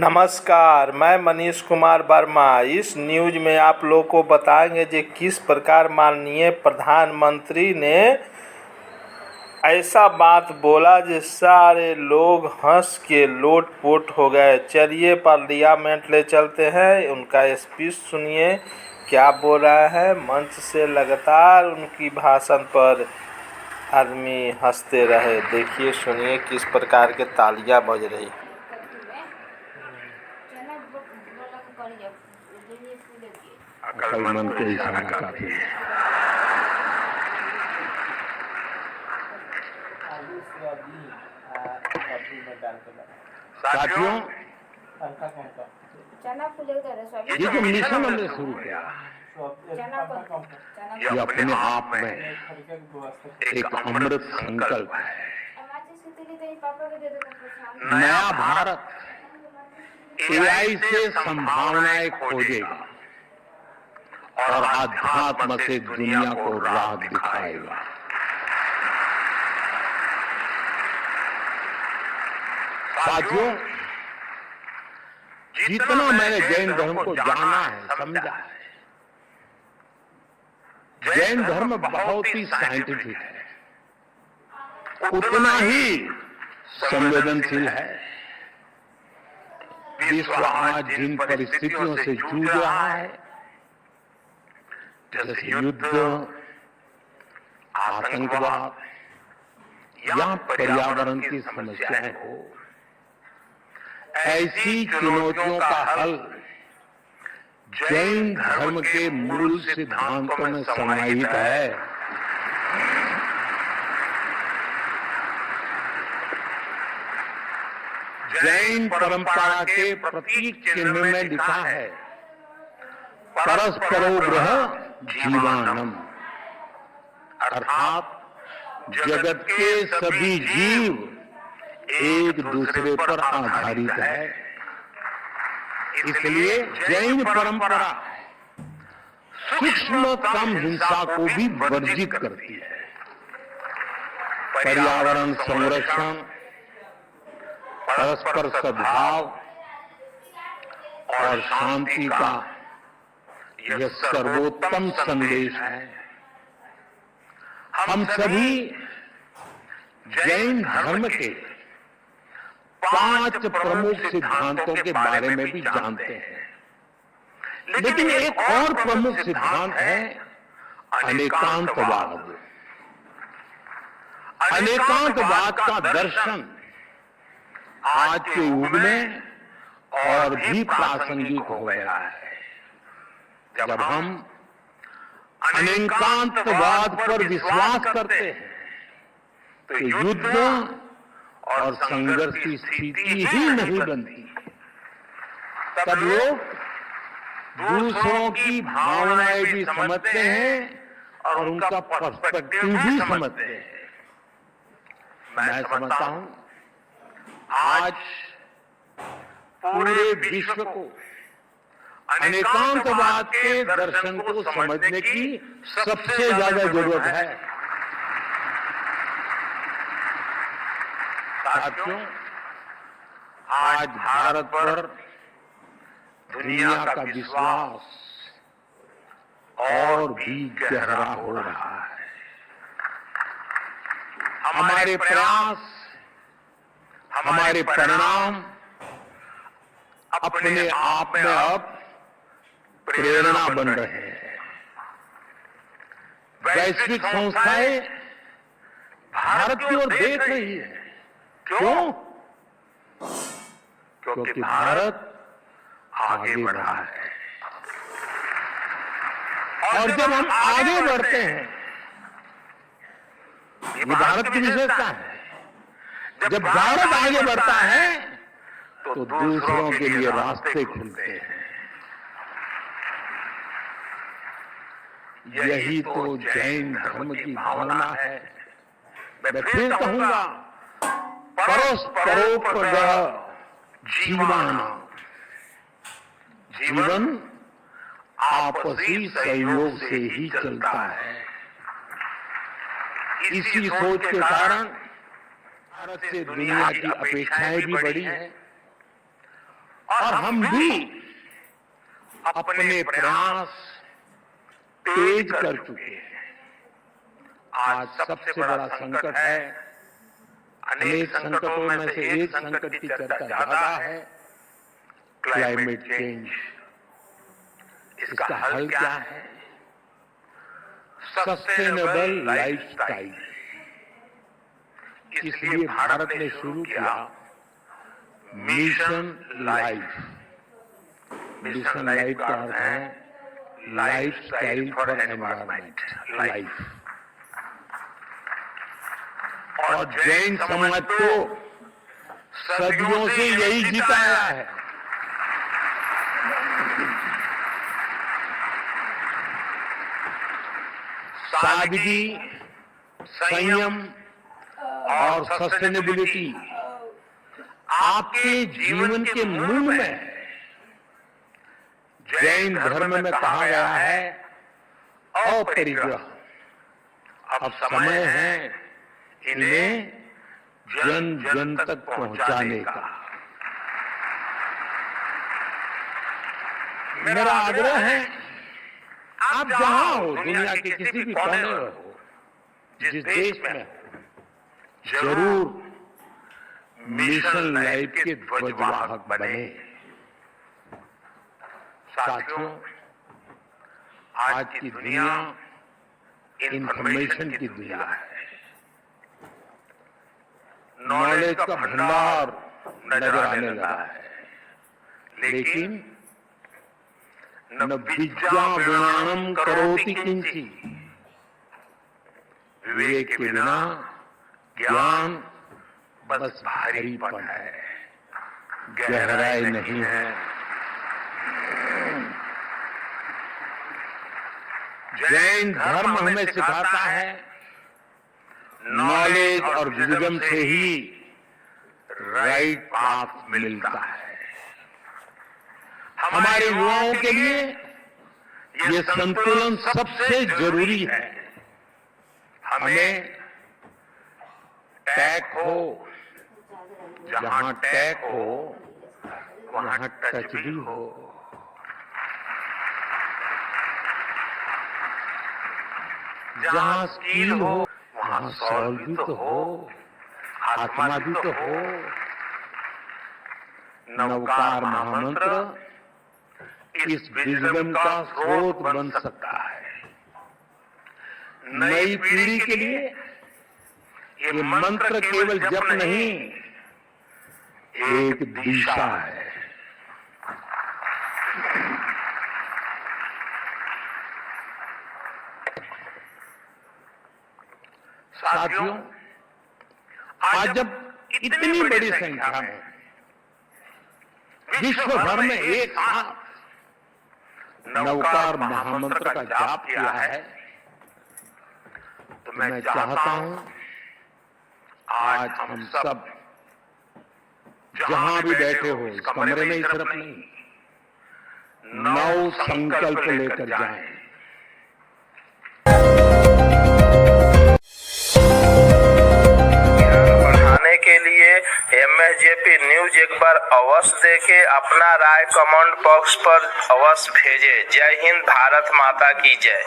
नमस्कार, मैं मनीष कुमार वर्मा। इस न्यूज में आप लोग को बताएंगे कि किस प्रकार माननीय प्रधानमंत्री ने ऐसा बात बोला जो सारे लोग हंस के लोटपोट हो गए। चलिए पार्लियामेंट ले चलते हैं, उनका स्पीच सुनिए क्या बोल रहा है। मंच से लगातार उनकी भाषण पर आदमी हंसते रहे। देखिए, सुनिए किस प्रकार के तालियां बज रही। कल मन को इशारा काफी है। साथियों, ये जो मिशन हमने शुरू किया, ये अपने आप में एक अमृत संकल्प है। नया भारत एआई से संभावनाएं खोजेगा और आध्यात्म से दुनिया को राह दिखाएगा। साथियों, जितना मैंने जैन धर्म को जाना है, समझा है, जैन धर्म बहुत ही साइंटिफिक है, उतना ही संवेदनशील है। विश्व आज जिन परिस्थितियों से जूझ रहा है, जैसे युद्ध, आतंकवाद या पर्यावरण की समस्याएं हो, ऐसी चुनौतियों का हल जैन धर्म के मूल सिद्धांतों में समाहित है। जैन परंपरा के प्रतीक चिन्ह में लिखा है, परस्परो ग्रह जीवानम, अर्थात जगत के सभी जीव एक दूसरे पर आधारित है। इसलिए जैन परंपरा सूक्ष्मतम हिंसा को भी वर्जित करती है। पर्यावरण संरक्षण, परस्पर सद्भाव और शांति का यह सर्वोत्तम संदेश है। हम सभी जैन धर्म के 5 प्रमुख सिद्धांतों के बारे में भी जानते हैं, लेकिन एक और प्रमुख सिद्धांत है अनेकांतवाद। अनेकांतवाद का दर्शन आज के युग में और भी प्रासंगिक हो गया है। जब हम अनेकांतवाद पर विश्वास करते हैं तो युद्ध और संघर्ष की स्थिति ही नहीं बनती। तब लोग दूसरों की भावनाएं भी समझते हैं और उनका पर्सपेक्टिव भी समझते हैं। मैं समझता हूं आज पूरे विश्व को अनेकांतवाद के दर्शन को समझने की सबसे ज्यादा जरूरत है। साथियों, आज भारत पर दुनिया का विश्वास और भी गहरा हो रहा है। हमारे प्रयास, हमारे परिणाम अपने आप में अब प्रेरणा बन रहे हैं। वैश्विक संस्थाएं भारत की ओर देख रही है। क्यों? क्योंकि भारत आगे बढ़ा है। और जब हम आगे बढ़ते हैं, ये भारत की विशेषता है, जब भारत आगे बढ़ता है तो दूसरों के लिए रास्ते खुलते हैं। यही तो जैन धर्म की भावना है। मैं फिर कहूंगा, परस्परोपरः जीवानाम्। जीवन आपसी सहयोग से ही चलता है। इसी सोच के कारण भारत से दुनिया की अपेक्षाएं भी बढ़ी हैं। और हम भी अपने प्रयास तेज कर चुके हैं। आज सबसे बड़ा संकट है, अनेक संकटों में से एक संकट की चर्चा ज्यादा है, क्लाइमेट चेंज। इसका हल क्या है? Sustainable lifestyle. इसलिए भारत ने शुरू किया मिशन लाइफ। मिशन लाइफ का अर्थ है लाइफस्टाइल फॉर एनवायरमेंट, लाइफ। और जैन समाज को सदियों से यही जिताया है। सादगी, संयम और सस्टेनेबिलिटी आपके जीवन के मूल में है। जैन धर्म में कहा गया है अपरिग्रह। अब समय है इन्हें जन जन तक पहुंचाने का। मेरा आग्रह है, आप जहां हो, दुनिया के किसी भी कोने में हो, जिस देश में हो, जरूर मिशन लाइफ के ध्वजवाहक बने। साथियों, आज की दुनिया इंफॉर्मेशन की दुनिया है। नॉलेज का भंडार नजर आने लगा है, लेकिन न विद्या विमानम करोति किंची। विवेक के बिना ज्ञान बस भारीपन है, गहराई नहीं है। जैन धर्म हमें सिखाता है नॉलेज और विजडम से ही राइट पाथ मिलता है। हमारे युवाओं के लिए ये संतुलन सबसे जरूरी है। हमें टैक हो, जहां टैक हो वहां टच भी हो। जहां स्किल हो वहां सॉल भी तो हो, आत्मा भी तो हो। नवकार महामंत्र इस विजडम का स्रोत बन सकता है। नई पीढ़ी के लिए ये मंत्र केवल जप नहीं, एक दिशा है। साथियों, आज जब इतनी बड़ी संख्या में विश्व भर में एक साथ नवकार महामंत्र का जाप किया है, तो मैं चाहता हूं आज हम सब जहां भी बैठे हो, इस कमरे में ही सिर्फ नहीं, नव संकल्प लेकर जाएं। बढ़ाने के लिए MSJP न्यूज एक बार अवश्य देखें, अपना राय कमेंट बॉक्स पर अवश्य भेजें। जय हिंद, भारत माता की जय।